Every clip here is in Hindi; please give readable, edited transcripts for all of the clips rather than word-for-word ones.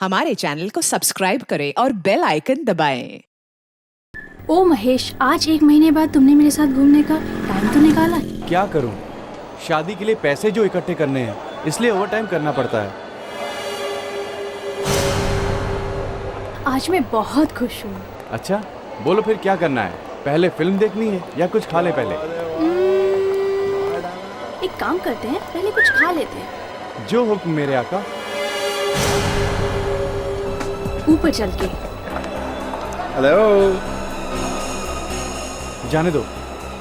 हमारे चैनल को सब्सक्राइब करें और बेल आइकन दबाएं। ओ महेश, आज 1 महीने बाद तुमने मेरे साथ घूमने का टाइम तो निकाला। क्या करूं? शादी के लिए पैसे जो इकट्ठे करने हैं, इसलिए ओवर टाइम करना पड़ता है। आज मैं बहुत खुश हूँ। अच्छा, बोलो फिर क्या करना है? पहले फिल्म देखनी है या कुछ खा ले पहले? एक काम करते हैं, पहले कुछ खा लेते हैं। जो हुक्म मेरे आका। ऊपर चल के। हेलो। जाने दो,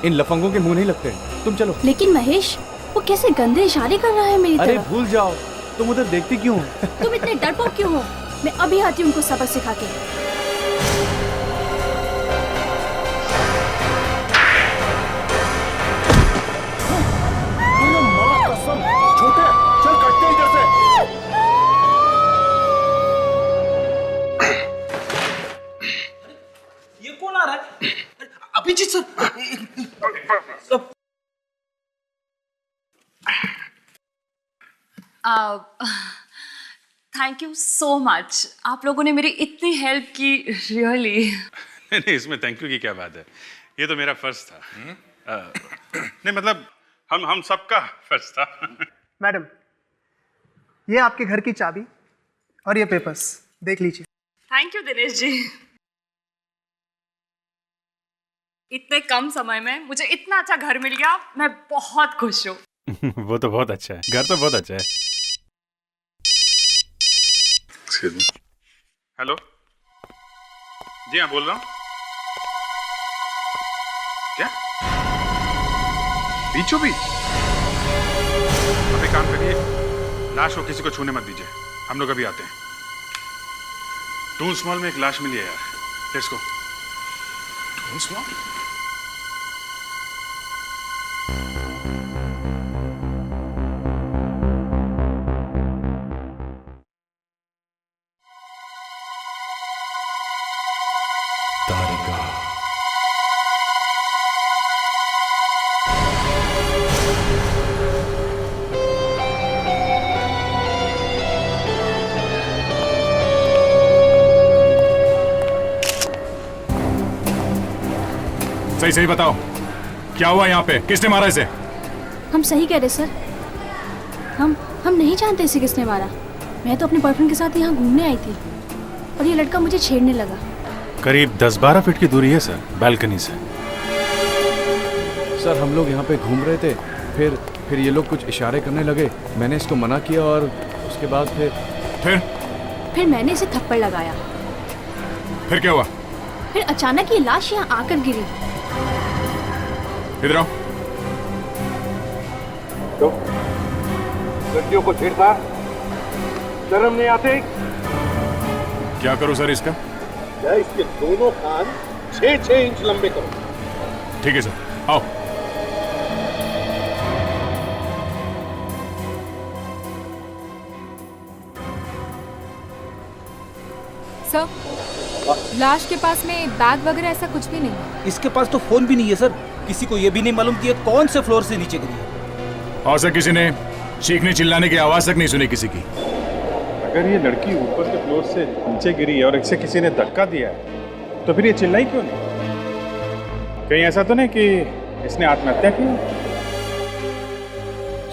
इन लफंगों के मुंह नहीं लगते। तुम चलो। लेकिन महेश, वो कैसे गंदे इशारे कर रहा है मेरी तरफ। अरे भूल जाओ, तुम उधर देखती क्यों हो? तुम इतने डरपोक क्यों हो? मैं अभी आती हूँ उनको सबक सिखा के। छोटे, चल कटते इधर से। ये कौन आ रहा है? Abhijeet sir. Thank you so much. आप लोगों ने मेरी इतनी हेल्प की, रियली। नहीं, इसमें थैंक यू की क्या बात है। ये तो मेरा फर्ज था। नहीं मतलब हम सबका फर्ज था। मैडम, ये आपके घर की चाबी और ये पेपर्स देख लीजिए। Thank you Dinesh ji. इतने कम समय में मुझे इतना अच्छा घर मिल गया, मैं बहुत खुश हूँ। वो तो बहुत अच्छा है, घर तो बहुत अच्छा है। हेलो, जी हाँ बोल रहा हूँ। क्या बीचों बीच? अब एक काम करिए, लाश को किसी को छूने मत दीजिए, हम लोग अभी आते हैं। टून्स मॉल में एक लाश मिली है यार, लेट्स गो। Toons mall? सही सही बताओ, क्या हुआ यहाँ पे? किसने मारा इसे? हम सही कह रहे सर। हम नहीं जानते इसे किसने मारा। मैं तो अपने बॉयफ्रेंड के साथ यहाँ घूमने आई थी और ये लड़का मुझे छेड़ने लगा। करीब 10-12 फीट की दूरी है सर, बालकनी से। सर, हम लोग यहाँ पे घूम रहे थे, फिर ये लोग कुछ इशारे करने लगे। मैंने इसको मना किया और उसके बाद फिर मैंने इसे थप्पड़ लगाया। फिर क्या हुआ? फिर अचानक ये लाश यहाँ आकर गिरी। इधर आओ। तो लड़कियों को छेड़ता, शर्म नहीं आती? क्या करूं सर इसका? क्या इसके दोनों कान 6-6 इंच लंबे करो। ठीक है सर, आओ। सर, लाश के पास में बैग वगैरह ऐसा कुछ भी नहीं। इसके पास तो फोन भी नहीं है सर। किसी को ये भी नहीं मालूम कि ये कौन से फ्लोर से नीचे गिरी है। और सर, किसी ने चीखने चिल्लाने की आवाज तक नहीं सुनी किसी की। अगर ये लड़की ऊपर के फ्लोर से नीचे गिरी है और इसे किसी ने धक्का दिया है, तो फिर ये चिल्लाई क्यों नहीं? कहीं ऐसा तो नहीं कि इसने आत्महत्या की?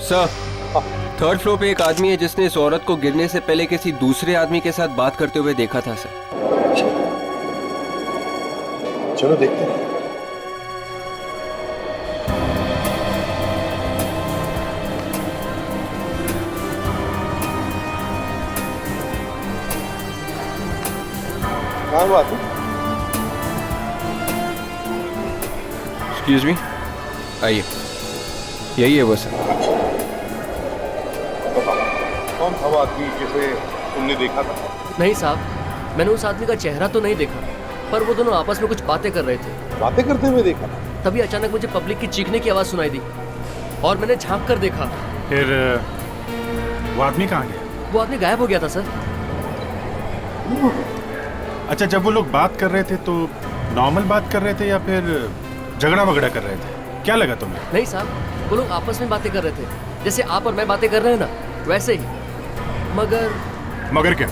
सर, 3rd फ्लोर पे एक आदमी है जिसने इस औरत को गिरने से पहले किसी दूसरे आदमी के साथ बात करते हुए देखा था सर। चलो देखते हैं। कहाँ हुआ तू? एक्सक्यूज मी, आइए। यही है वो सर। कौन था वो आदमी जिसे तुमने देखा था? नहीं साहब, मैंने उस आदमी का चेहरा तो नहीं देखा, पर वो दोनों आपस में कुछ बातें कर रहे थे। बातें करते हुए देखा था? तभी अचानक मुझे पब्लिक की चीखने की आवाज सुनाई दी और मैंने झांक कर देखा। फिर वो आदमी कहाँ गया? वो आदमी गायब हो गया था सर। अच्छा, जब वो लोग बात कर रहे थे तो नॉर्मल बात कर रहे थे या फिर झगड़ा वगड़ा कर रहे थे? क्या लगा तुम्हें? नहीं साहब, वो लोग आपस में बातें कर रहे थे, जैसे आप और मैं बातें कर रहे हैं ना, वैसे ही। मगर मगर क्या?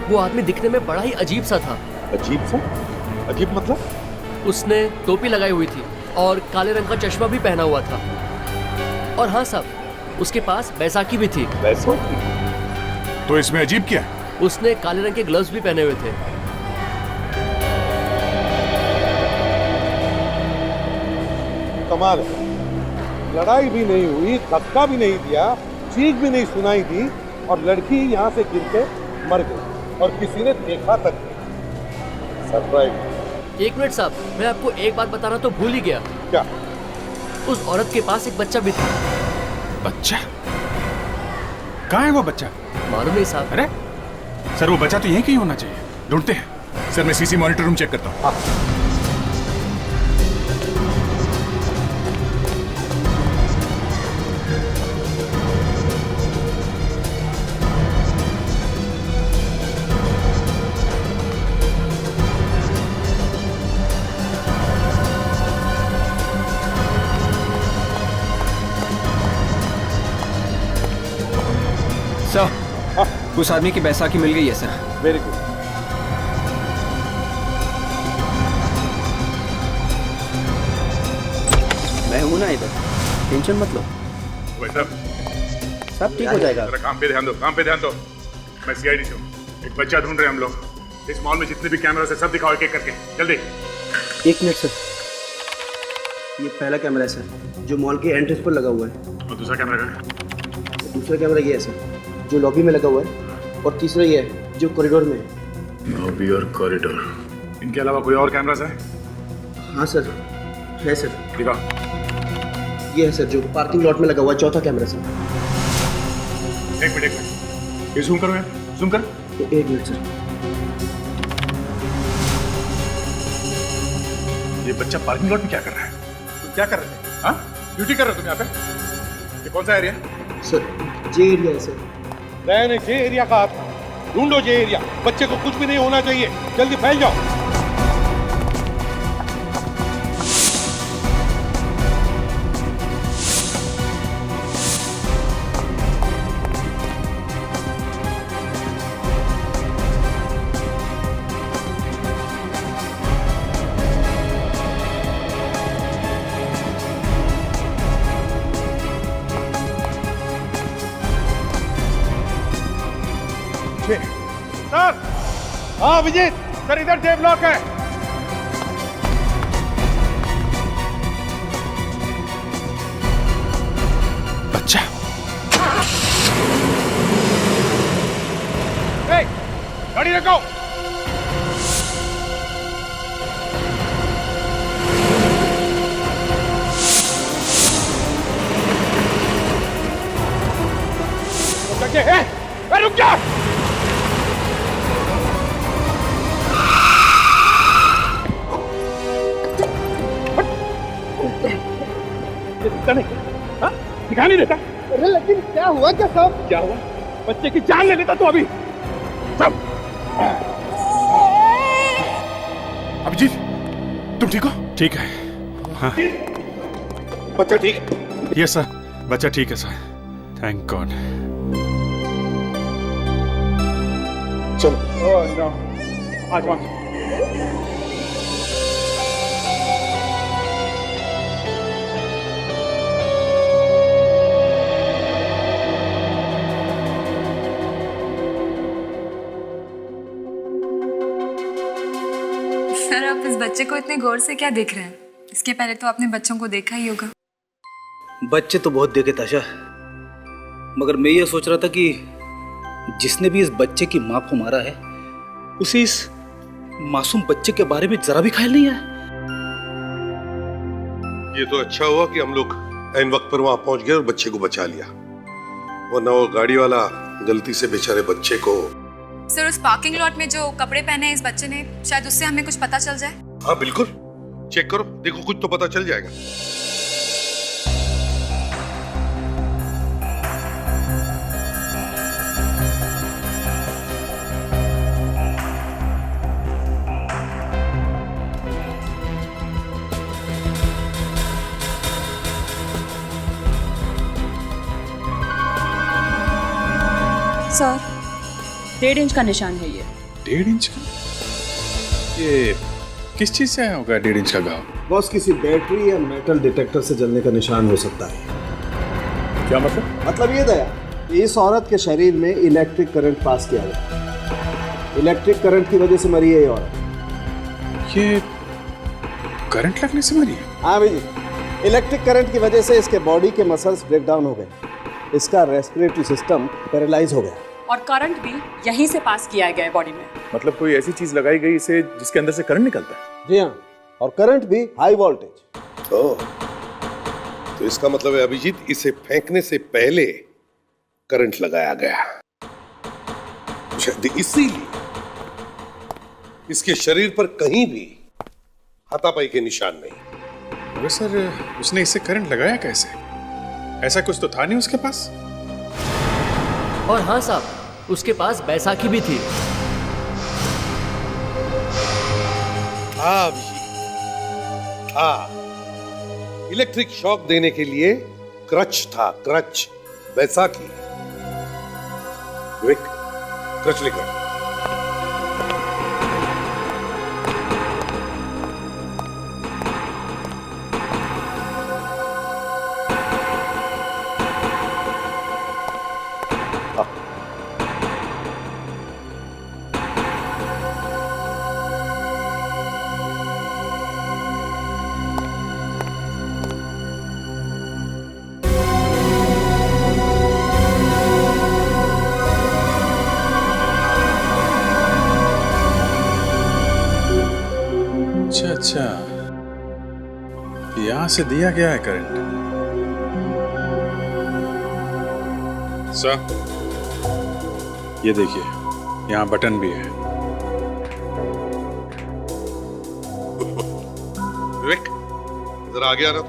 वो आदमी दिखने में बड़ा ही अजीब सा था। अजीब सा? अजीब मतलब? उसने टोपी लगाई हुई थी और काले रंग का चश्मा भी पहना हुआ था। और हाँ साहब, उसके पास बैसाखी भी थी। बैसाखी? तो इसमें अजीब क्या है? उसने काले रंग के ग्लव्स भी पहने हुए थे। कमाल है, लड़ाई भी नहीं हुई, धक्का भी नहीं दिया, चीख भी नहीं सुनाई दी और लड़की यहाँ से गिर के मर गई और किसी ने देखा तक नहीं। सरप्राइज। एक मिनट साहब, मैं आपको एक बात बताना तो भूल ही गया। क्या? उस औरत के पास एक बच्चा भी था। बच्चा? कहाँ है वो बच्चा? मालूम नहीं साहब। अरे सर, वो बच्चा तो यहीं कहीं होना चाहिए, ढूंढते हैं। सर, मैं सीसी मॉनिटर रूम चेक करता हूँ। सर, उस आदमी की बैसाखी मिल गई है सर। Very good. मैं हूं ना इधर, टेंशन मत लो। भाई साहब, सब ठीक हो जाएगा। जरा काम पे ध्यान दो, काम पे ध्यान दो। मैं सीआईडी से हूँ। एक बच्चा ढूंढ रहे हैं हम लोग। इस मॉल में जितने भी कैमरा है सब दिखाओ एक एक करके, जल्दी। एक मिनट सर, ये पहला कैमरा है सर, जो मॉल के एंट्रेंस पर लगा हुआ है। और दूसरा कैमरा कहाँ है? दूसरा कैमरा ये है सर, जो लॉबी में लगा हुआ है। और तीसरा ये है, जो कॉरिडोर में है। लॉबी और कॉरिडोर, इनके अलावा कोई और कैमरास है? हाँ सर, है सर। दिखाओ। ये है सर, जो पार्किंग लॉट में लगा हुआ है, चौथा कैमरा सर। एक मिनट, ये जूम करो यार, जूम कर। एक मिनट सर। ये बच्चा पार्किंग लॉट में क्या कर रहा है? तुम क्या कर रहे थे? हाँ, ड्यूटी कर रहे हो तुम यहाँ पे? ये कौन सा एरिया? सर, जे एरिया है सर। मैंने जे एरिया कहा था, ढूंढो जे एरिया। बच्चे को कुछ भी नहीं होना चाहिए, जल्दी फैल जाओ। सर, हाँ विजय सर, इधर जे ब्लॉक है। बच्चा। गाड़ी रखो। रुक जा। दिखा नहीं देता। अरे लेकिन क्या हुआ? क्या साहब? क्या हुआ? बच्चे की जान ले लेता तू अभी। सब। अभिजीत, तुम ठीक हो? ठीक है। हाँ। बच्चा ठीक? यस सर, बच्चा ठीक है सर, थैंक गॉड। चलो। ओह नो, आज वहाँ सर, आप इस बच्चे को इतने गौर से क्या देख रहे हैं? इसके पहले तो आपने बच्चों को देखा ही होगा। बच्चे तो बहुत देखे ताशा, मगर मैं ये सोच रहा था कि जिसने भी इस बच्चे की माँ को मारा है, उसे इस मासूम बच्चे के बारे में जरा भी ख्याल नहीं आया। ये तो अच्छा हुआ कि हम लोग ऐन वक्त पर वहां पहुंच गए और बच्चे को बचा लिया, वरना वो गाड़ी वाला गलती से बेचारे बच्चे को। सर, उस पार्किंग लॉट में जो कपड़े पहने हैं इस बच्चे ने, शायद उससे हमें कुछ पता चल जाए। हाँ बिल्कुल, चेक करो, देखो कुछ तो पता चल जाएगा। सर, 1.5 इंच का निशान है ये। 1.5 इंच का? ये किस चीज से आया होगा 1.5 इंच का घाव? बॉस, किसी बैटरी या मेटल डिटेक्टर से जलने का निशान हो सकता है। क्या मतलब? मतलब ये दया, इस औरत के शरीर में इलेक्ट्रिक करंट पास किया गया। इलेक्ट्रिक करंट की वजह से मरी है ये औरत। ये करंट लगने से मरी है? हाँ भाई जी, इलेक्ट्रिक करंट की वजह से इसके बॉडी के मसल्स ब्रेक डाउन हो गए, इसका रेस्पिरेटरी सिस्टम पैरालाइज हो गया। और करंट भी यहीं से पास किया गया है बॉडी में। मतलब कोई ऐसी चीज लगाई गई इसे जिसके अंदर से करंट निकलता है? जी हाँ, और करंट भी हाई वोल्टेज। तो इसका मतलब है अभिजीत, इसे फेंकने से पहले करंट लगाया गया। शायद इसीलिए इसके शरीर पर कहीं भी हाथापाई के निशान नहीं। अरे सर, उसने इसे करंट लगाया कैसे? ऐसा कुछ तो था नहीं उसके पास। और हाँ साहब, उसके पास बैसाखी भी थी। हाँ इलेक्ट्रिक शॉक देने के लिए क्रच था, क्रच, बैसाखी। विवेक, क्रच लेकर। अच्छा, यहां से दिया गया है करंट। सर, ये देखिए, यहां बटन भी है। विवेक, जरा आगे आना।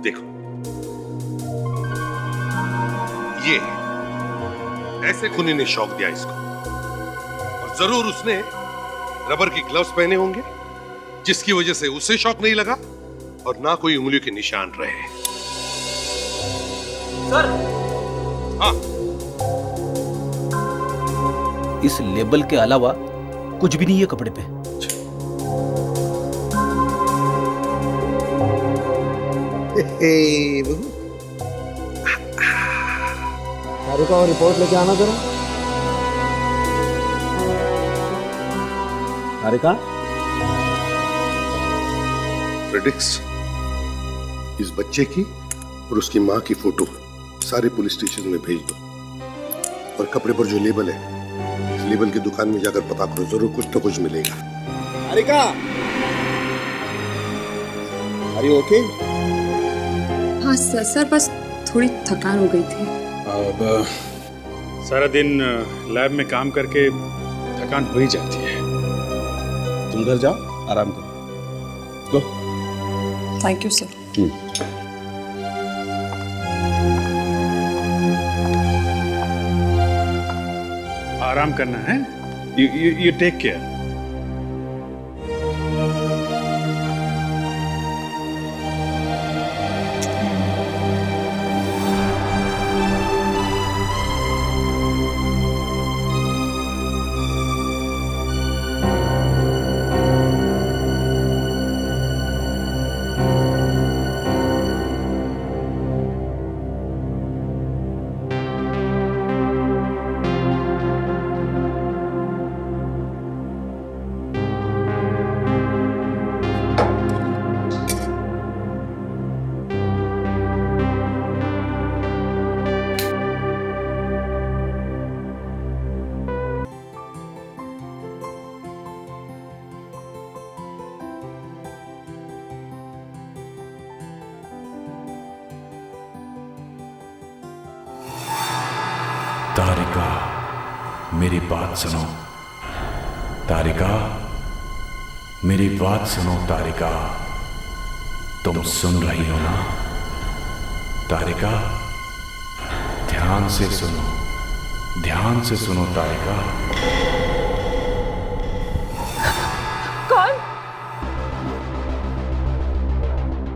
देखो, ये ऐसे खूनी ने शॉक दिया इसको, और जरूर उसने रबर की ग्लव्स पहने होंगे, जिसकी वजह से उसे शॉक नहीं लगा और ना कोई उंगलियों के निशान रहे। सर, हाँ, इस लेबल के अलावा कुछ भी नहीं है कपड़े पे। तारिका, और रिपोर्ट लेके आना जरा। तारिका, फ्रेडिक्स, इस बच्चे की और उसकी मां की फोटो सारे पुलिस स्टेशन में भेज दो, और कपड़े पर जो लेबल है, इस लेबल की दुकान में जाकर पता करो, जरूर कुछ तो कुछ मिलेगा। तारिका, आर यू ओके? हाँ सर, बस थोड़ी थकान हो गई थी। अब सारा दिन लैब में काम करके थकान हो ही जाती है। तुम घर जाओ, आराम करो। गो। Thank you sir. आराम करना है। You take care. तारिका, मेरी बात सुनो। तारिका, मेरी बात सुनो। तारिका, तुम सुन रही हो ना? तारिका, ध्यान से सुनो, ध्यान से सुनो। तारिका,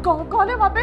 कौन है वहां पे?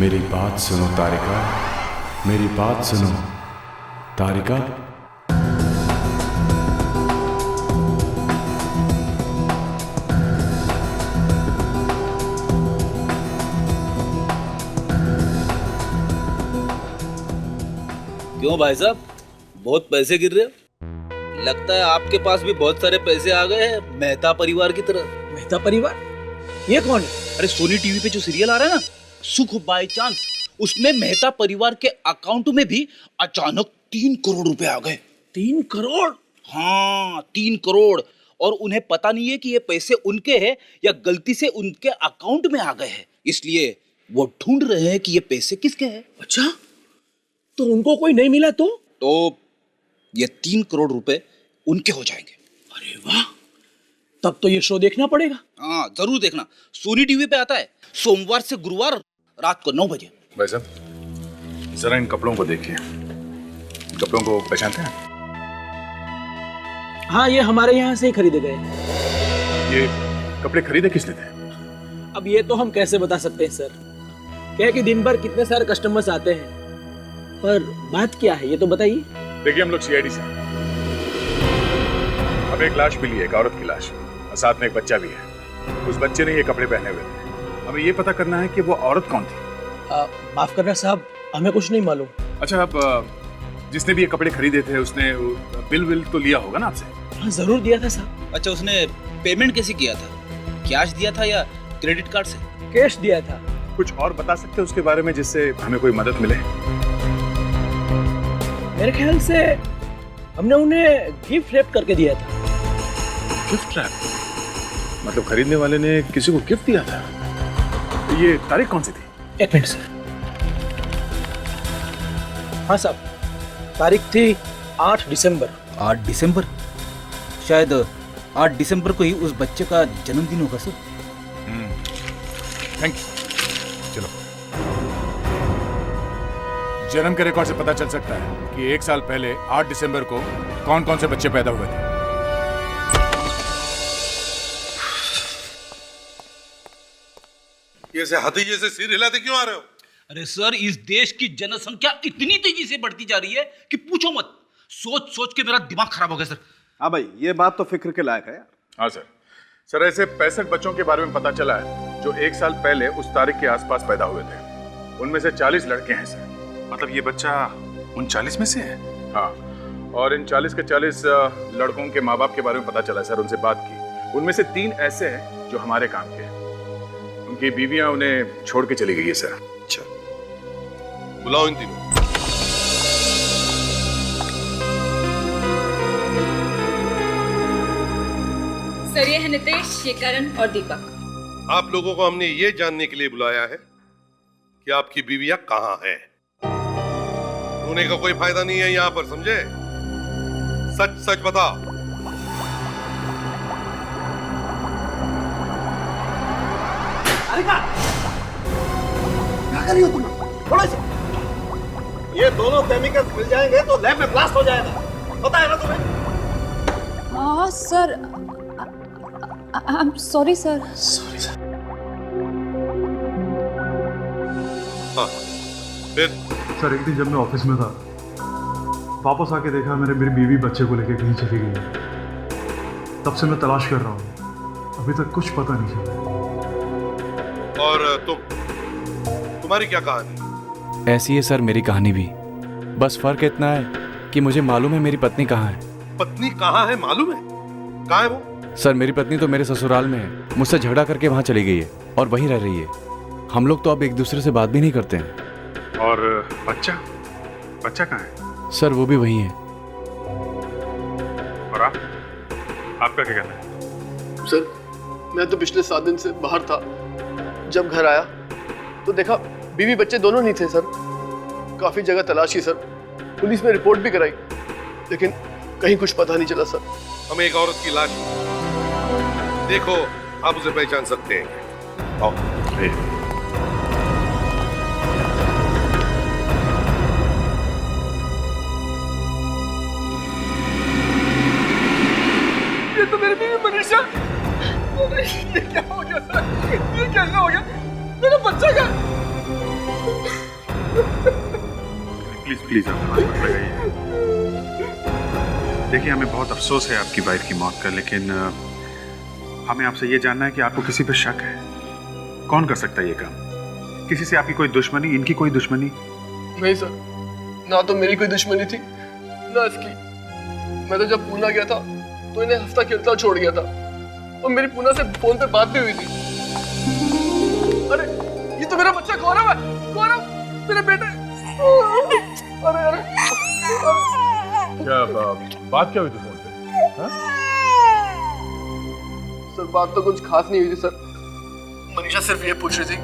मेरी बात सुनो तारिका, मेरी बात सुनो तारिका। क्यों भाई साहब, बहुत पैसे गिर रहे हो? लगता है आपके पास भी बहुत सारे पैसे आ गए हैं मेहता परिवार की तरह। मेहता परिवार? ये कौन है? अरे सोनी टीवी पे जो सीरियल आ रहा है ना, सुख बाय चांस, उसमें मेहता परिवार के अकाउंट में भी अचानक 3 करोड़ रुपए आ गए। 3 करोड़? हाँ, 3 करोड़। और उन्हें पता नहीं है कि ये पैसे उनके हैं या गलती से उनके अकाउंट में आ गए हैं, इसलिए वो ढूंढ रहे हैं कि ये पैसे किसके हैं। अच्छा, तो उनको कोई नहीं मिला तो ये 3 करोड़ रुपए उनके हो जाएंगे। अरे वाह, तब तो ये शो देखना पड़ेगा। हाँ, जरूर देखना। सोनी टीवी पे आता है सोमवार से गुरुवार रात को 9 बजे। भाई साहब, जरा इन कपड़ों को देखिए। कपड़ों को पहचानते हैं? हाँ, ये हमारे यहाँ से ही खरीदे गए। ये कपड़े खरीदे किसने थे? अब ये तो हम कैसे बता सकते हैं सर, क्या है कि दिन भर कितने सारे कस्टमर्स आते हैं, पर बात क्या है ये तो बताइए। देखिए, हम लोग सीआईडी से, अब एक लाश मिली है, एक औरत की लाश, और साथ में एक बच्चा भी है। उस बच्चे ने ये कपड़े पहने हुए थे। हमें ये पता करना है कि वो औरत कौन थी। माफ करना साहब, हमें कुछ नहीं मालूम। अच्छा, अब जिसने भी ये कपड़े खरीदे थे उसने बिल तो लिया होगा ना आपसे? हाँ, जरूर दिया था साहब। अच्छा, उसने पेमेंट कैसे किया था? कैश दिया था या क्रेडिट कार्ड से? कैश दिया था। कुछ और बता सकते हैं उसके बारे में जिससे हमें कोई मदद मिले? मेरे ख्याल से हमने उन्हें गिफ्ट रैप करके दिया था। Gift wrap? मतलब खरीदने वाले ने किसी को गिफ्ट दिया था? ये तारीख कौन सी थी? एक मिनट सर। हाँ साहब, तारीख थी 8 दिसंबर। 8 दिसंबर? शायद 8 दिसंबर को ही उस बच्चे का जन्मदिन होगा सर। Thank you. चलो, जन्म के रिकॉर्ड से पता चल सकता है कि 1 साल पहले 8 दिसंबर को कौन कौन से बच्चे पैदा हुए थे। ये ऐसे हाथी जैसे सिर हिलाते क्यों आ रहे हो? अरे सर, इस देश की जनसंख्या इतनी तेजी से बढ़ती जा रही है कि पूछो मत। सोच सोच के मेरा दिमाग खराब हो गया सर। हाँ भाई, ये बात तो फिक्र के लायक है यार। हाँ सर। सर, ऐसे 65 बच्चों के बारे में पता चला है जो 1 साल पहले उस तारीख के आसपास पैदा हुए थे। उनमें से 40 लड़के हैं सर। मतलब ये बच्चा उन 40 में से है? हाँ, और इन 40 के 40 लड़कों के माँ बाप के बारे में पता चला सर। उनसे बात की, उनमें से 3 ऐसे हैं जो हमारे काम के हैं। उनकी बीवियां उन्हें छोड़ के चली गई है सर। अच्छा, बुलाओ इन तीनों। सर, ये है नितेश, ये करण और दीपक। आप लोगों को हमने ये जानने के लिए बुलाया है कि आपकी बीवियां कहाँ हैं। रोने का कोई फायदा नहीं है यहाँ पर, समझे? सच सच बता। तारिका, क्या कर रही हो तुम? थोड़ा सा। ये दोनों केमिकल्स मिल जाएंगे तो लैब में ब्लास्ट हो जाएगा, पता है ना तुम्हें? हाँ sir, I am sorry sir. Sorry sir. हाँ, फिर? सर, एक दिन जब मैं ऑफिस में था, वापस आके देखा मेरी बीवी बच्चे को लेके कहीं चली गई है। तब से मैं तलाश कर रहा हूँ, अभी तक कुछ पता नहीं चला। और तुम्हारी क्या कहानी? ऐसी है सर मेरी कहानी भी। बस फर्क इतना है कि मुझे मालूम है मेरी पत्नी कहाँ है। पत्नी कहाँ है मालूम है? कहाँ है वो? सर, मेरी पत्नी तो मेरे ससुराल में है। मुझसे झगड़ा करके वहाँ चली गई है और वहीं रह रही है। हम लोग तो अब एक दूसरे से बात भी नहीं करते हैं। और बच्चा कहाँ है? सर, वो भी वहीं है। और आपका क्या कहना है? सर, मैं तो पिछले 7 दिन से बाहर था। जब घर आया तो देखा बीवी बच्चे दोनों नहीं थे सर। काफी जगह तलाशी सर, पुलिस में रिपोर्ट भी कराई, लेकिन कहीं कुछ पता नहीं चला सर। हमें एक औरत की लाश, देखो आप उसे पहचान सकते हैं। आओ। ये तो मेरी बीवी मनीषा। ये क्या हो गया सर? ये कैसे हो गया? मेरा बच्चा का प्लीज प्लीज आप हाथ मत लगाइए। देखिए, हमें बहुत अफसोस है आपकी वाइफ की मौत का, लेकिन हमें आपसे ये जानना है कि आपको किसी पे शक है? कौन कर सकता है ये काम? किसी से आपकी कोई दुश्मनी, इनकी कोई दुश्मनी? नहीं सर, ना तो मेरी कोई दुश्मनी थी ना इसकी। मैं तो जब पूना गया था तो इन्हें हफ्ता खेलता छोड़ गया था और मेरी पूना से फोन पे बात भी हुई थी। अरे ये तो मेरा बच्चा गौरव है, गौरव मेरे बेटे। अरे अरे क्या बात क्या हुई थी फोन पे? सर बात तो कुछ खास नहीं हुई थी सर। मनीषा सिर्फ ये पूछ रही थी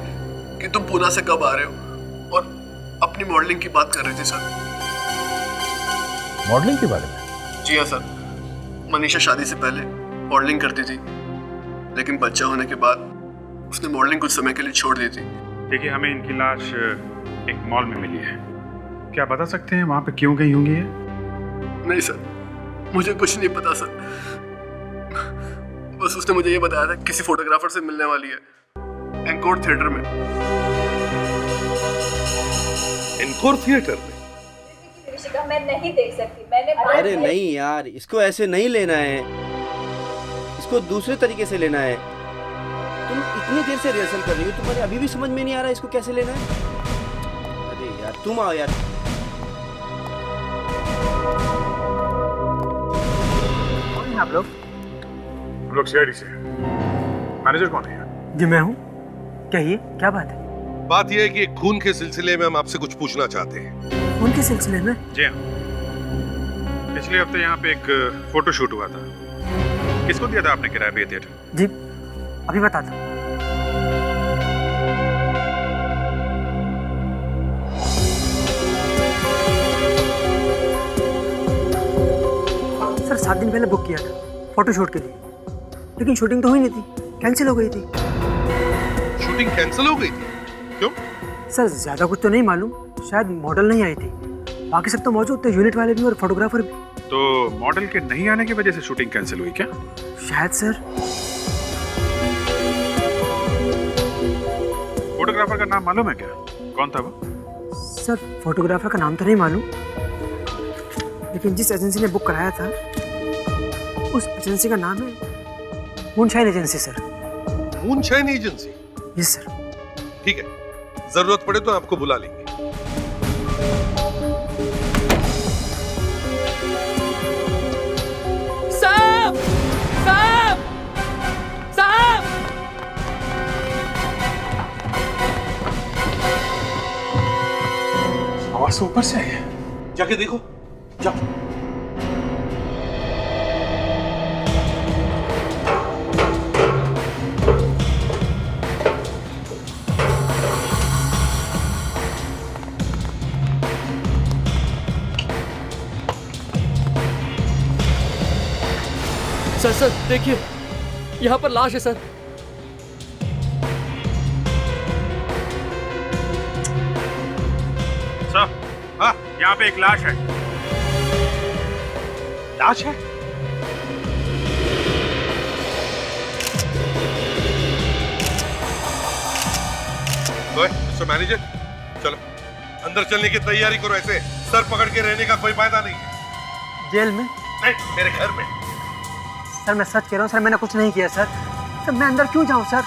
कि तुम पूना से कब आ रहे हो और अपनी मॉडलिंग की बात कर रही थी सर। मॉडलिंग के बारे में? जी हाँ सर, मनीषा शादी से पहले मॉडलिंग करती थी, लेकिन बच्चा होने के बाद उसने मॉडलिंग कुछ समय के लिए छोड़ दी थी। देखिए, हमें इनकी लाश एक मॉल में मिली है। क्या बता सकते हैं वहां पे क्यों गई होंगी ये? नहीं सर, मुझे कुछ नहीं पता सर। बस उसने मुझे ये बताया था किसी फोटोग्राफर से मिलने वाली है एंकोर थिएटर में। एंकोर थिएटर में? मैं नहीं देख सकती, मैंने अरे नहीं यार, इसको ऐसे नहीं लेना है, इसको दूसरे तरीके से लेना है। तुम इतनी देर से रिहर्सल कर रही हो, तुम्हारे अभी भी समझ में नहीं आ रहा इसको कैसे लेना है? अरे यार तुम आओ यार। कौन है आप लोग? हम लोग सीआईडी से। मैनेजर कौन है? जी मैं हूँ। कहिए क्या बात है? बात यह है कि खून के सिलसिले में हम आपसे कुछ पूछना चाहते हैं। खून के सिलसिले में? जी हाँ, पिछले हफ्ते यहाँ पे एक फोटो शूट हुआ था। किसको दिया था आपने किराए पे ये थिएटर? जी अभी बता दो। सर 7 दिन पहले बुक किया था फोटो शूट के लिए, लेकिन शूटिंग तो हुई नहीं थी, कैंसिल हो गई थी। शूटिंग कैंसिल हो गई थी? क्यों? सर ज्यादा कुछ तो नहीं मालूम, शायद मॉडल नहीं आई थी, बाकी सब तो मौजूद थे, यूनिट वाले भी और फोटोग्राफर भी। तो मॉडल के नहीं आने की वजह से शूटिंग कैंसिल हुई क्या? शायद सर। फोटोग्राफर का नाम मालूम है क्या? कौन था वो? सर फोटोग्राफर का नाम तो नहीं मालूम, लेकिन जिस एजेंसी ने बुक कराया था उस एजेंसी का नाम है moonshine agency. Sir moonshine agency? Yes sir. ठीक है, जरूरत पड़े तो आपको बुला लेंगे। साहब! साहब! साहब! आवाज तो ऊपर से आई है। जाके देखो, जाओ। सर सर देखिए, यहाँ पर लाश है सर। सर, हाँ, यहाँ पे एक लाश है। लाश है? मिस्टर मैनेजर, चलो अंदर चलने की तैयारी करो। ऐसे सर पकड़ के रहने का कोई फायदा नहीं है। जेल में? नहीं, मेरे घर में। सर मैं सच कह रहा हूँ सर, मैंने कुछ नहीं किया सर। सर मैं अंदर क्यों जाऊँ सर?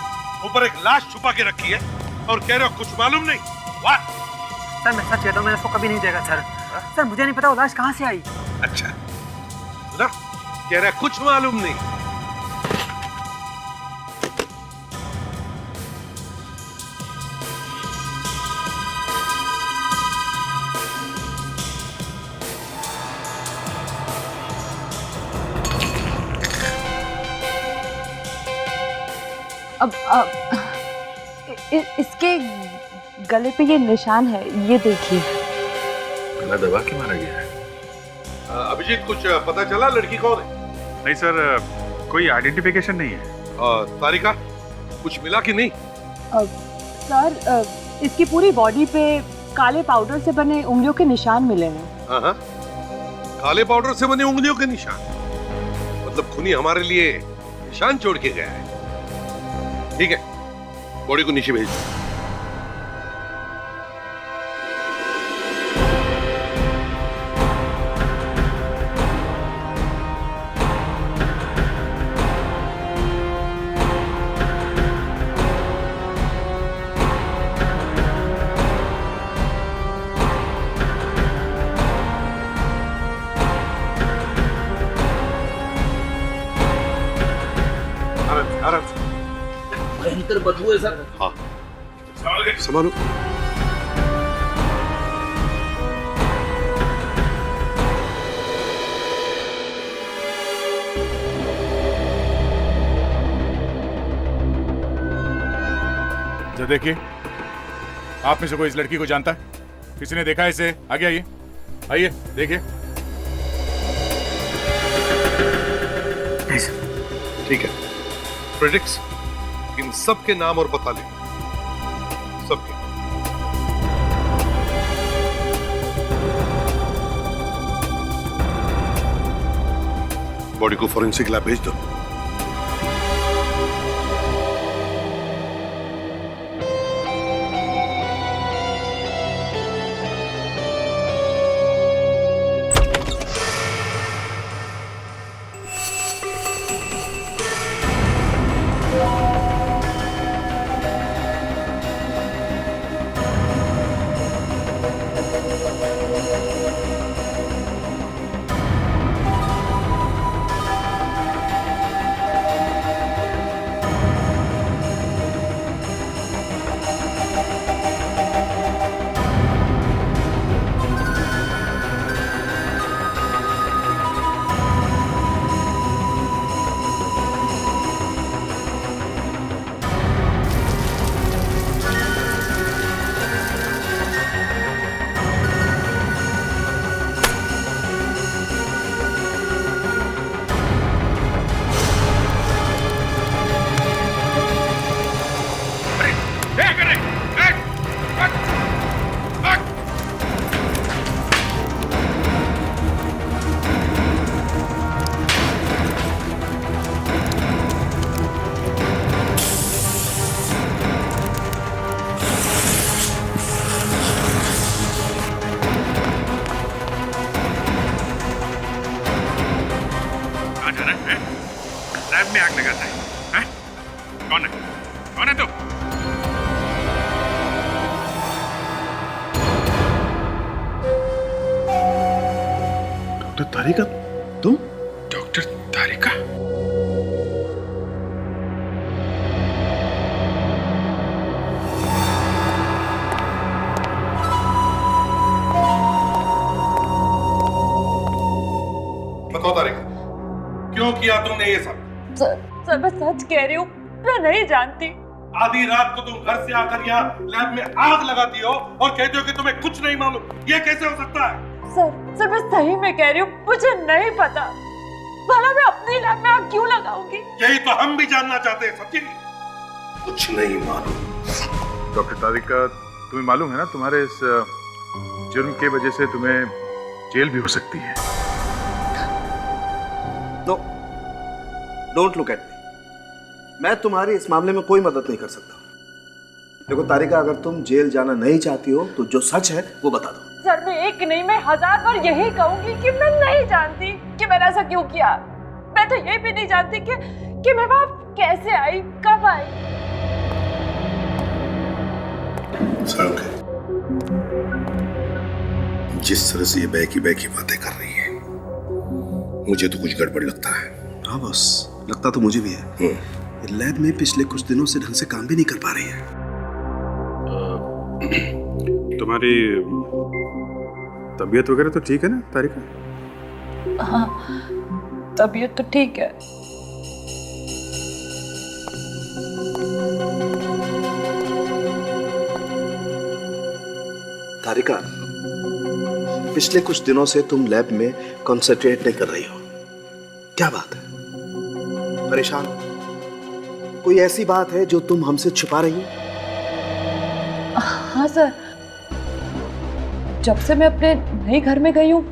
ऊपर एक लाश छुपा के रखी है और कह रहे हो कुछ मालूम नहीं? What? सर मैं सच कहता हूँ, मैंने उसको कभी नहीं देखा सर। सर मुझे नहीं पता वो लाश कहाँ से आई। अच्छा, ना कह रहा कुछ मालूम नहीं। अब इसके गले पे ये निशान है, ये देखिए। गला दबा के मारा गया है। अभिजीत, कुछ पता चला लड़की कौन है? नहीं सर, कोई आइडेंटिफिकेशन नहीं है। तारिका, कुछ मिला कि नहीं? सर इसकी पूरी बॉडी पे काले पाउडर से बने उंगलियों के निशान मिले हैं। हाँ, काले पाउडर से बने उंगलियों के निशान? मतलब खूनी हमारे लिए निशान छोड़ के गया है। ठीक है, बॉडी को नीचे भेज। बदबू है सर। हाँ संभालो। जरा देखिए, आप में से कोई इस लड़की को जानता है? किसी ने देखा है इसे? आगे आइए, आइए देखिए। ठीक है, प्रेडिक्स इन सब के नाम और बता ले, सबके। बॉडी को फॉरेंसिक लैब भेज दो। लैब में आग लगाता है, हैं? कौन है? कौन है तू? डॉक्टर तारिका, तुम? डॉक्टर तारिका? बताओ तारिका, क्यों किया तुमने ये सब? सर मैं सच कह रही हूँ, मैं नहीं जानती। आधी रात को तुम घर से आकर यहाँ लैब में आग लगाती हो और कहते हो कि तुम्हें कुछ नहीं मालूम। ये कैसे हो सकता है? सर मैं सही में कह रही हूँ, मुझे नहीं पता। भला मैं अपनी लैब में आग क्यों लगाऊंगी? यही तो हम भी जानना चाहते हैं सच्ची। कुछ नहीं मालूम। डॉक्टर तारिका, तुम्हें मालूम है ना, तुम्हारे इस जुर्म की वजह से तुम्हें जेल भी हो सकती है। Don't look at me. मैं तुम्हारी इस मामले में कोई मदद नहीं कर सकता। देखो तारिका, अगर तुम जेल जाना नहीं चाहती हो तो जो सच है वो बता दो। सर मैं एक नहीं, मैं 1000 बार यही कहूंगी कि मैं नहीं जानती कि मैंने ऐसा क्यों किया। मैं तो ये भी नहीं जानती कि मैं वहां कैसे आई, कब आई। सड़क जिस तरह से ये बैकी बातें कर रही है, मुझे तो कुछ गड़बड़ लगता है। हाँ बॉस, लगता तो मुझे भी है। लैब में पिछले कुछ दिनों से ढंग से काम भी नहीं कर पा रही है। तुम्हारी तबीयत वगैरह तो ठीक है ना तारिका? हाँ, तबीयत तो ठीक है। तारिका, पिछले कुछ दिनों से तुम लैब में कंसंट्रेट नहीं कर रही हो, क्या बात है? परेशान? कोई ऐसी बात है जो तुम हमसे छुपा रही हो? हाँ सर, जब से मैं अपने नए घर में गई हूँ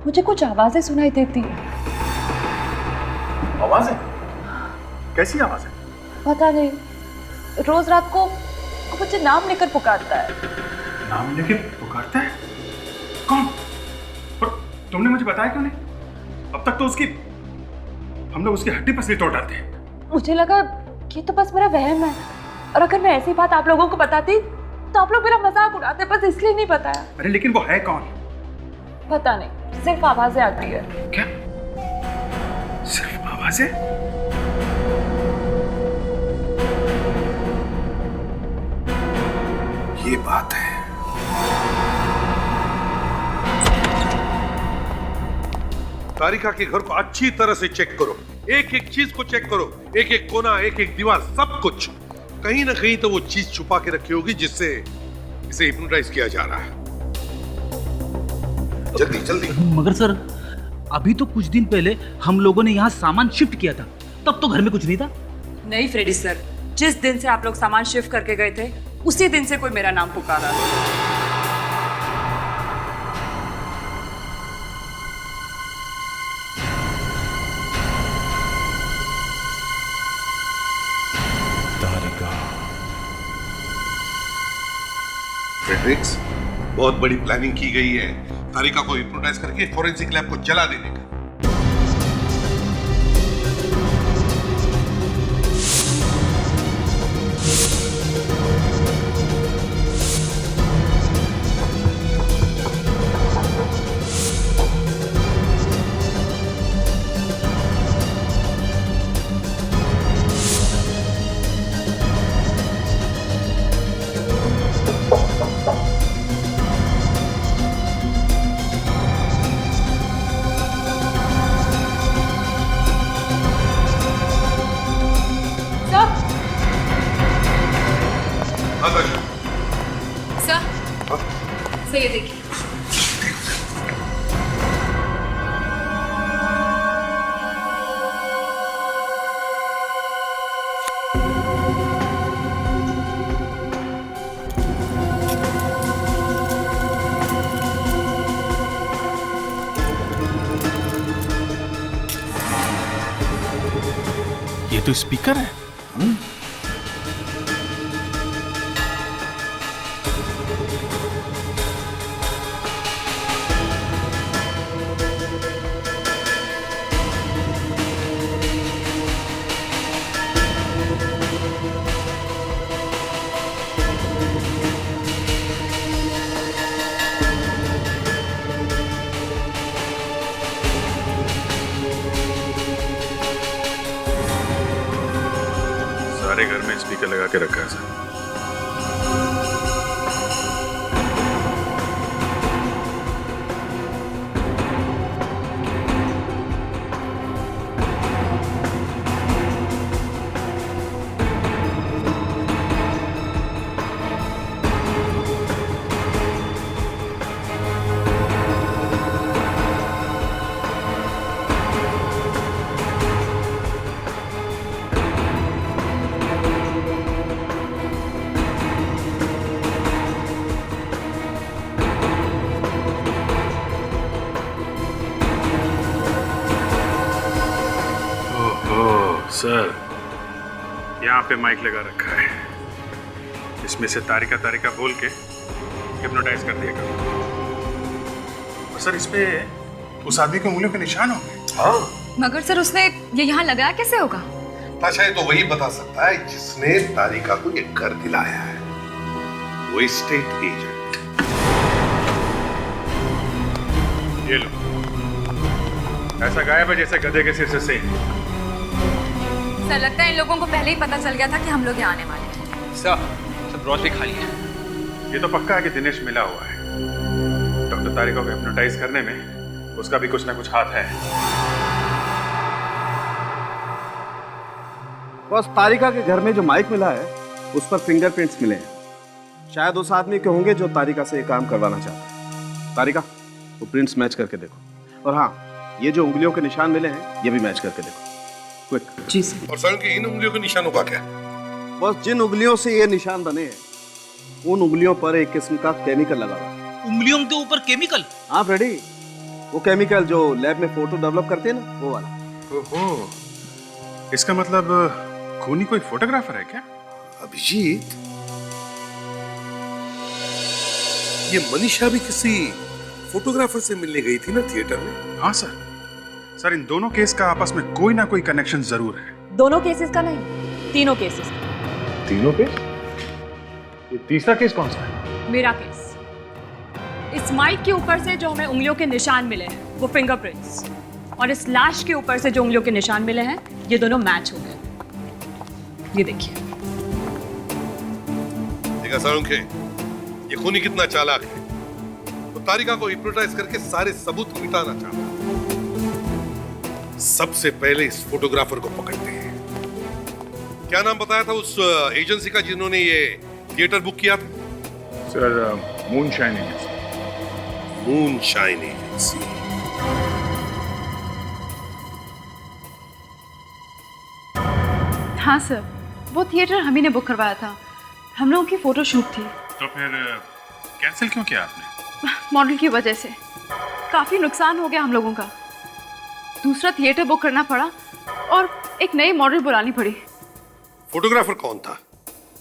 मुझे कुछ आवाजें सुनाई देती हैं। आवाजें? कैसी आवाजें? पता नहीं, रोज रात को मुझे नाम लेकर पुकारता है। नाम लेके पुकारता है? कौन? और तुमने मुझे बताया क्यों नहीं? अब तक तो हम लोग उसकी हड्डी पसली तोड़ डालते हैं। मुझे लगा ये तो बस मेरा वहम है, और अगर मैं ऐसी बात आप लोगों को बताती तो आप लोग मेरा मजाक उड़ाते, बस इसलिए नहीं बताया। अरे लेकिन वो है कौन? पता नहीं, सिर्फ आवाजें आती है। क्या? सिर्फ आवाजें? ये बात है। तारिका के घर को अच्छी तरह से चेक करो, एक एक चीज को चेक करो, एक एक कोना, एक एक दीवार, सब कुछ। कहीं ना कहीं तो वो चीज छुपा के रखी होगी जिससे इसे हिप्नोटाइज किया जा रहा है। जल्दी जल्दी। मगर सर, अभी तो कुछ दिन पहले हम लोगों ने यहाँ सामान शिफ्ट किया था, तब तो घर में कुछ नहीं था। नहीं फ्रेडी सर, जिस दिन से आप लोग सामान शिफ्ट करके गए थे उसी दिन से कोई मेरा नाम पुकारा। फ्रेडरिक्स, बहुत बड़ी प्लानिंग की गई है तारिका को हिप्नोटाइज करके फॉरेंसिक लैब को जला देने का। सर ये देखिए। ये तो स्पीकर है। सारे घर में स्पीकर लगा के रखा है सर। सर, यहाँ पे माइक लगा रखा है, इसमें से तारिका तारिका बोल के हिप्नोटाइज कर दिया करो। सर, इस पे उस आदमी के उंगलियों के निशान होंगे। हाँ, मगर सर उसने ये यहाँ लगाया कैसे होगा? ताशा ये तो वही बता सकता है जिसने तारिका को ये घर दिलाया है, वो स्टेट एजेंट। ये लो, ऐसा गायब है जैसे गधे के सिर से। सर लगता है इन लोगों को पहले ही पता चल गया था कि हम लोग यहाँ आने वाले हैं। सर, सब ग्रोसरी खाली है। ये तो पक्का है कि दिनेश मिला हुआ है। डॉक्टर तारिका को हिप्नोटाइज करने में उसका भी कुछ ना कुछ हाथ है। बस तारिका के घर में जो माइक मिला है उस पर फिंगरप्रिंट्स मिले हैं। शायद उस आदमी के होंगे जो तारिका से ये काम करवाना चाहता है। तारिका, वो प्रिंट्स मैच करके देखो। और हाँ, ये जो उंगलियों के निशान मिले हैं ये भी मैच करके देखो। क्विक। जी सर। और सर, इन उंगलियों के निशानों का क्या? बस जिन उंगलियों से ये निशान बने हैं उन उंगलियों पर एक किस्म का केमिकल लगा हुआ है। उंगलियों के ऊपर केमिकल? हाँ फ्रेडी, वो केमिकल जो लैब में फोटो डेवलप करते हैं ना, वो वाला। ओहो, इसका मतलब खूनी कोई फोटोग्राफर है क्या? अभिजीत, ये मनीषा भी किसी फोटोग्राफर से मिलने गई थी ना थिएटर में? हाँ सर। सर, इन दोनों केस का आपस में कोई ना कोई कनेक्शन जरूर है। दोनों केसेस का नहीं, तीनों केसेस का। तीनों केस? ये तीसरा केस कौन सा है? मेरा केस। इस माइक के ऊपर से जो हमें उंगलियों के निशान मिले हैं वो फिंगरप्रिंट्स, और इस लाश के ऊपर से जो उंगलियों के निशान मिले हैं ये दोनों मैच हो गए। ये देखिए। देखा सारुण के, ये खूनी कितना चालाक है, वो तारिका को हिप्नोटाइज करके सारे सबूत मिटाना चाहता है। सबसे पहले इस फोटोग्राफर को पकड़ते हैं। क्या नाम बताया था उस एजेंसी का जिन्होंने ये थिएटर बुक किया था? Sir moonshine agency. Moonshine agency. हाँ सर, वो थिएटर हम ही ने बुक करवाया था। हम लोगों की फोटो शूट थी। तो फिर कैंसिल क्यों किया आपने? मॉडल की वजह से काफी नुकसान हो गया हम लोगों का। दूसरा थिएटर बुक करना पड़ा और एक नई मॉडल बुलानी पड़ी। फोटोग्राफर कौन था?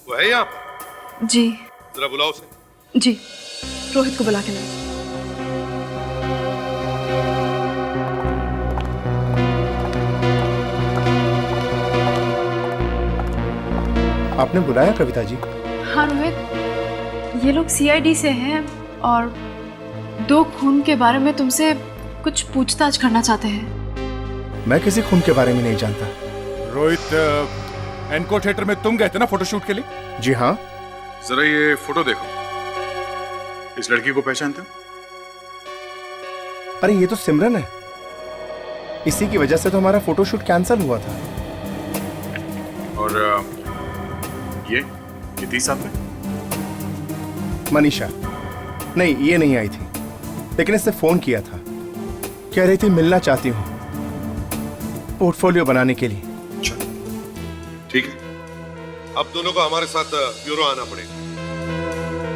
वो है यहाँ पर? जी। जरा बुलाओ उसे। जी, रोहित को बुला के लाओ। आपने बुलाया कविता जी? हाँ रोहित, ये लोग सीआईडी से हैं और 2 खून के बारे में तुमसे कुछ पूछताछ करना चाहते हैं। मैं किसी खून के बारे में नहीं जानता। रोहित, एनको थिएटर में तुम गए थे ना फोटोशूट के लिए? जी हाँ। जरा ये फोटो देखो, इस लड़की को पहचानते हो? अरे ये तो सिमरन है। इसी की वजह से तो हमारा फोटोशूट कैंसिल हुआ था। और ये 30 साल में? मनीषा। नहीं, ये नहीं आई थी, लेकिन इससे फोन किया था। कह रही थी मिलना चाहती हूँ पोर्टफोलियो बनाने के लिए। ठीक है, अब दोनों को हमारे साथ ब्यूरो आना पड़ेगा।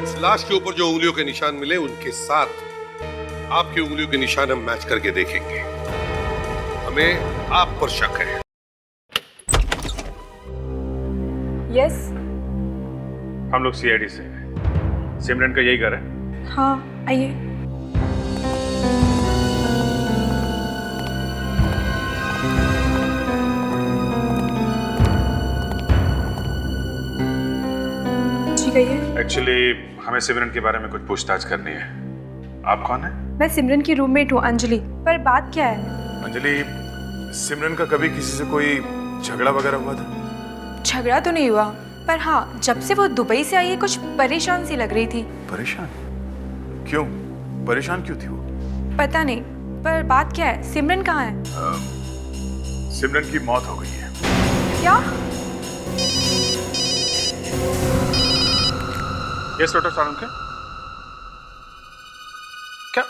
इस लाश के ऊपर जो उंगलियों के निशान मिले उनके साथ आपकी उंगलियों के निशान हम मैच करके देखेंगे। हमें आप पर शक है। यस। हम लोग सीआईडी से हैं। सिमरन का यही घर है? हाँ, आइए। एक्चुअली हमें सिमरन के बारे में कुछ पूछताछ करनी है। आप कौन है? मैं सिमरन की रूममेट हूँ, अंजलि। पर बात क्या है? अंजलि, सिमरन का कभी किसी से कोई झगड़ा वगैरह हुआ था? झगड़ा तो नहीं हुआ, पर हाँ, जब से वो दुबई से आई है कुछ परेशान सी लग रही थी। परेशान? क्यों? परेशान क्यों थी वो? पता नहीं, पर बात क्या है? सिमरन कहाँ है? सिमरन की मौत हो गई है। क्या? ये फोटो सारुण के? क्या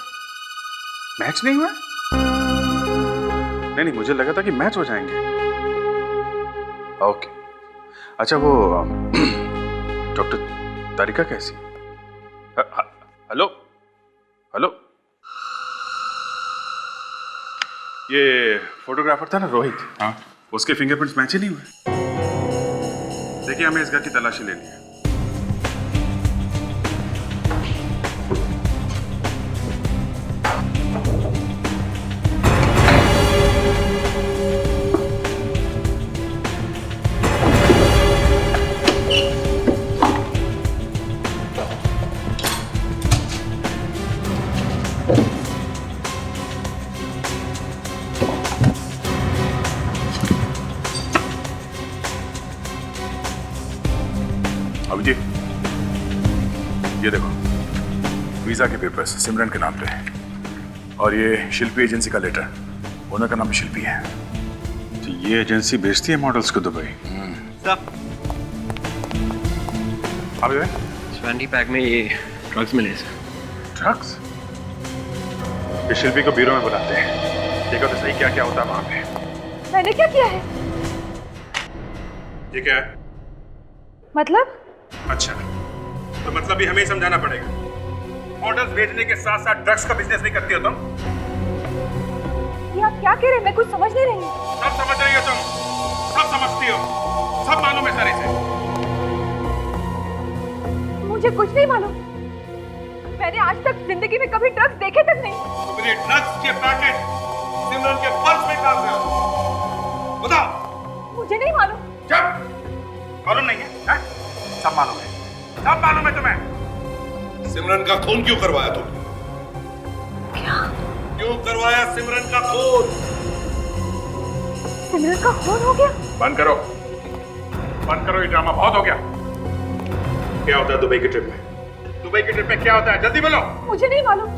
मैच नहीं हुआ? नहीं, मुझे लगा था कि मैच हो जाएंगे। ओके, अच्छा वो डॉक्टर तारिका कैसी? हेलो हेलो, ये फोटोग्राफर था ना रोहित? हाँ। उसके फिंगरप्रिंट्स मैच ही नहीं हुए। देखिए, हमें इस घर की तलाशी लेनी है। अभिजीत, ये देखो, वीजा के पेपर्स सिमरन के नाम पे है और ये शिल्पी एजेंसी का लेटर, ओनर का नाम भी शिल्पी है। तो ये एजेंसी भेजती है मॉडल्स को दुबई। अभी ट्वेंटी पैक में ये ड्रग्स मिले सर। ड्रग्स? ये शिल्पी को ब्यूरो में बुलाते हैं, देखो तो सही क्या क्या होता है वहां पे। मैंने क्या किया है? ये क्या है? मतलब? अच्छा, तो मतलब भी हमें ही समझाना पड़ेगा। मॉडल्स भेजने के साथ साथ ड्रग्स का बिजनेस भी करती हो तुम? ये आप क्या कह रहे हैं? मैं कुछ समझ नहीं रही। सब समझ रही हो तुम, सब समझती हो, सब मालूम है सारे से। मुझे कुछ नहीं मालूम। मैंने आज तक जिंदगी में कभी ड्रग्स देखे तक नहीं। तो फिर ये ड्रग्स के पैकेट सिमरन के पर्स में कहां से? बताओ। मुझे नहीं मालूम। चुप, मालूम नहीं है? सब मालूम है, सब मालूम है तुम्हें। सिमरन का खून क्यों करवाया तुमने? क्या? क्यों करवाया सिमरन का खून? सिमरन का खून हो गया? बंद करो, बंद करो, ये ड्रामा बहुत हो गया। क्या होता है दुबई की ट्रिप में? दुबई की ट्रिप पे क्या होता है? जल्दी बोलो। मुझे नहीं मालूम,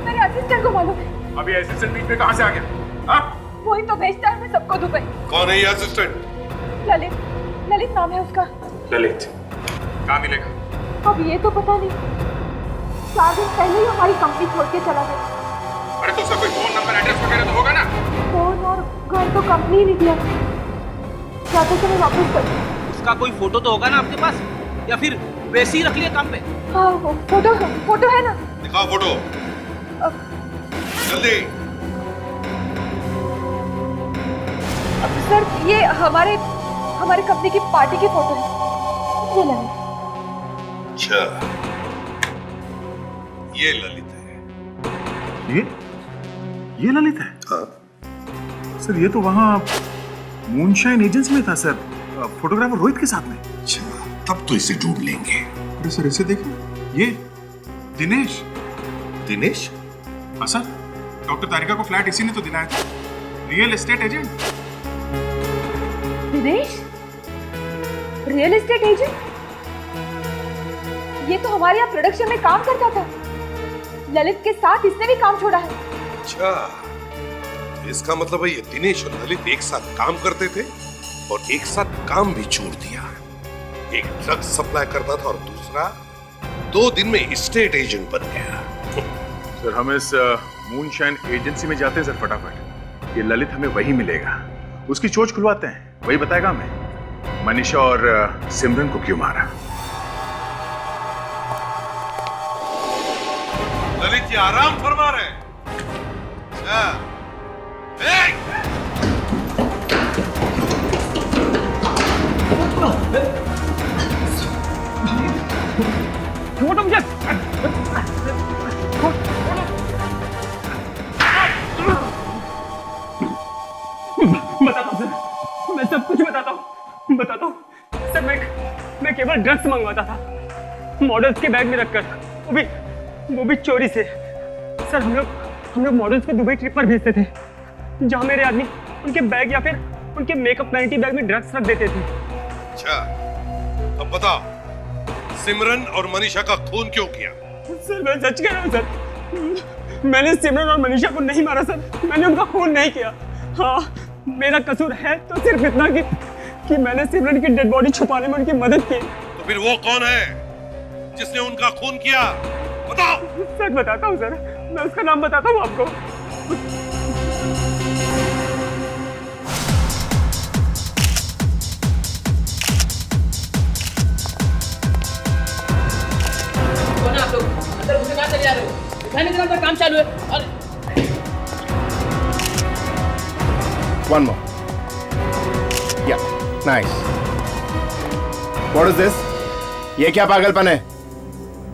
मेरे असिस्टेंट को मालूम है। अभी असिस्टेंट बीच में कहाँ से आ गया? हाँ? वही तो भेजता है मैं सबको दुबई। कौन है ये असिस्टेंट? ललित, ललित नाम है उसका। ललित कहाँ मिलेगा? अब ये तो पता नहीं, 4 दिन पहले ही हमारी कंपनी छोड़ के चला गया। अरे तो उसका कोई फोन नंबर एड्रेस वगैरह तो होगा ना? फोन और घर तो कंपनी ही नहीं दिया, जाते समय वापस कर। उसका कोई फोटो तो होगा ना आपके पास, या फिर वैसे ही रख लिया काम पे? हाँ फोटो है ना। दिखाओ फोटो जल्दी। सर ये हमारे कंपनी की पार्टी की फोटो है, ये ललित। अच्छा ये ललित है। ये ललित है? हाँ सर ये तो वहाँ मूनशाइन एजेंसी में था सर, फोटोग्राफर रोहित के साथ में। अच्छा तब तो इसे ढूंढ लेंगे। अरे सर इसे देखिए, ये दिनेश। दिनेश? हाँ सर, डॉक्टर तारिका को फ्लैट इसी ने तो दिलाया था, real estate agent. Dinesh real estate agent? ये तो हमारे यहाँ प्रोडक्शन में काम करता था, ललित के साथ इसने भी काम छोड़ा है। अच्छा इसका मतलब है ये दिनेश और ललित एक साथ काम करते थे और एक साथ काम भी छोड़ दिया। एक ड्रग सप्लाई करता था और दूसरा 2 दिन में स्टेट एजेंट बन गया। सर हम इस मूनशाइन एजेंसी में जाते हैं सर फटाफट। ये ललित हमें वही मिलेगा, उसकी चोच खुलवाते हैं, वही बताएगा हमें मनीषा और सिमरन को क्यों मारा। ललित ये आराम फरमा रहे हैं। बताता हूँ सर, मैं सब कुछ बताता हूँ सर। मैं केवल ड्रग्स मंगवाता था, मॉडल्स के बैग में रखकर, वो भी चोरी से। सर हम लोग मॉडल्स को दुबई ट्रिप पर भेजते थे, जहाँ मेरे आदमी उनके बैग या फिर उनके मेकअप वैनिटी बैग में ड्रग्स रख देते थे। अच्छा अब बताओ सिमरन और मनीषा का खून क्यों किया? सर मैं सच कह रहा हूँ सर, मैंने सिमरन और मनीषा को नहीं मारा सर, मैंने उनका खून नहीं किया। हाँ मेरा कसूर है तो सिर्फ इतना कि मैंने सिमरन की डेड बॉडी छुपाने में उनकी मदद की। तो फिर वो कौन है जिसने उनका खून किया? बताओ। सच बताता हूँ सर, मैं उसका नाम बताता हूँ आपको। कौन है आप लोग? अंदर घुसे कहाँ चले जा रहे हो? दिखाने के नाम पर काम चालू है। और One more. Yeah, nice. What is this? ये क्या पागलपन है?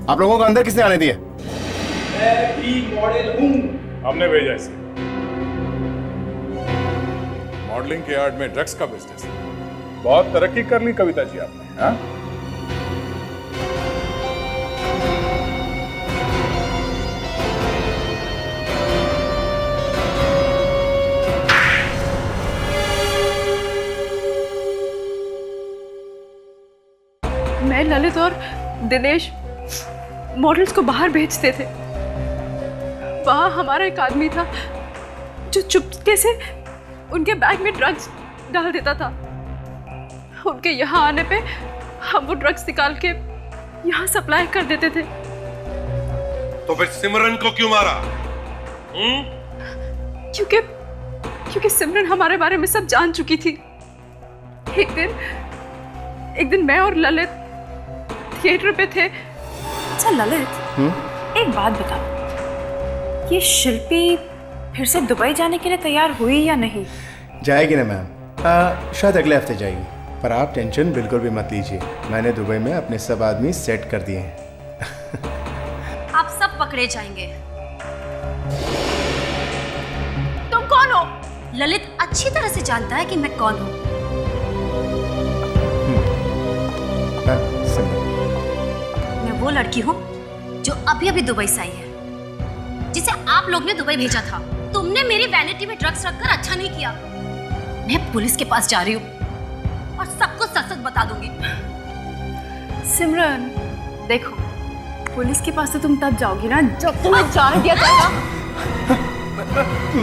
आप लोगों को अंदर किसने आने दिया? मैं भी मॉडल हूँ। हमने भेजा इसे। मॉडलिंग के आर्ट में ड्रग्स का बिजनेस, बहुत तरक्की कर ली कविता जी आपने। हाँ मैं, ललित और दिनेश मॉडल्स को बाहर भेजते थे। वहाँ हमारा एक आदमी था जो चुपके से उनके बैग में ड्रग्स डाल देता था। उनके यहाँ आने पे हम वो ड्रग्स निकाल के यहाँ सप्लाई कर देते थे। तो फिर सिमरन को क्यों मारा? क्योंकि सिमरन हमारे बारे में सब जान चुकी थी। एक दिन मैं और ललित थिएटर पे थे। अच्छा ललित, एक बात बताओ, ये शिल्पी फिर से दुबई जाने के लिए तैयार हुई या नहीं? जाएगी ना मैम, शायद अगले हफ्ते जाएगी, पर आप टेंशन बिल्कुल भी मत लीजिए। मैंने दुबई में अपने सब आदमी सेट कर दिए हैं। आप सब पकड़े जाएंगे। तुम कौन हो? ललित अच्छी तरह से जानता है कि मैं कौन हूँ। मैं वो लड़की हूँ जो अभी अभी दुबई से आई है, जिसे आप लोग ने दुबई भेजा था। तुमने मेरी वैनिटी में ड्रग्स रखकर अच्छा नहीं किया। मैं पुलिस के पास जा रही हूँ और सबको सच सच बता दूंगी। सिमरन देखो, पुलिस के पास तो तुम तब जाओगी ना जब तुम्हें जाने दिया जाएगा।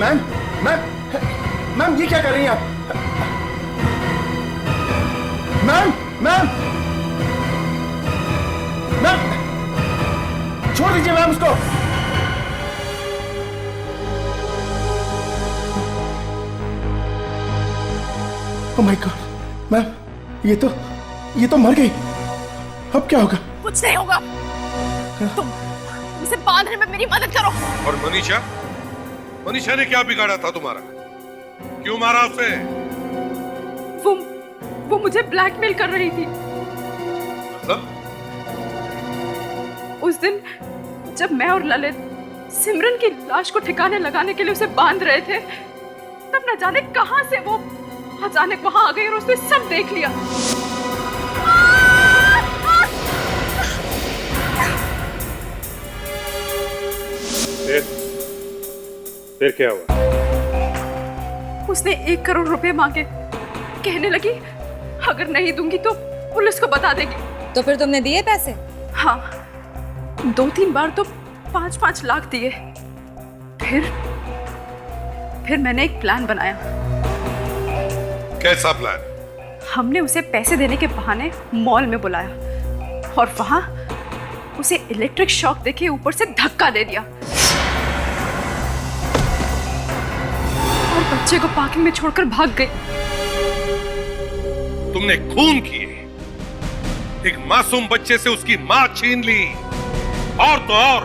मैम मैम मैम ये क्या कर रही हैं आप? मैम मैम मैम छोड़ दीजिए मैम उसको। ओह माय गॉड मैम ये तो मर गई। अब क्या होगा? कुछ नहीं होगा। तुम इसे बांधने में मेरी मदद करो। और मनीषा मनीषा ने क्या बिगाड़ा था तुम्हारा? क्यों मारा उसे? वो मुझे ब्लैकमेल कर रही थी। मतलब? उस दिन जब मैं और ललित सिमरन की लाश को ठिकाने लगाने के लिए उसे बांध रहे थे, तब न जाने कहां से वो अचानक वहां आ गई और उसने सब देख लिया। फिर क्या हुआ? उसने 1 करोड़ रुपए मांगे। कहने लगी अगर नहीं दूंगी तो पुलिस को बता देगी। तो फिर तुमने दिए पैसे? हाँ 2-3 बार तो 5-5 लाख दिए। फिर मैंने एक प्लान बनाया। कैसा प्लान? हमने उसे पैसे देने के बहाने मॉल में बुलाया और वहां उसे इलेक्ट्रिक शॉक देके ऊपर से धक्का दे दिया और बच्चे को पार्किंग में छोड़कर भाग गई। तुमने खून किए, एक मासूम बच्चे से उसकी मां छीन ली और तो और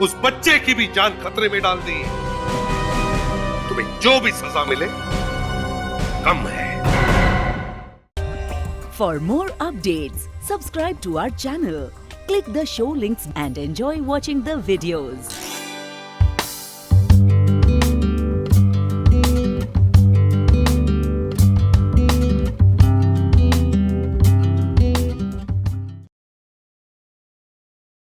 उस बच्चे की भी जान खतरे में डाल दी। तुम्हें जो भी सजा मिले कम है। For more updates, subscribe to our channel, click the show links and enjoy watching the videos.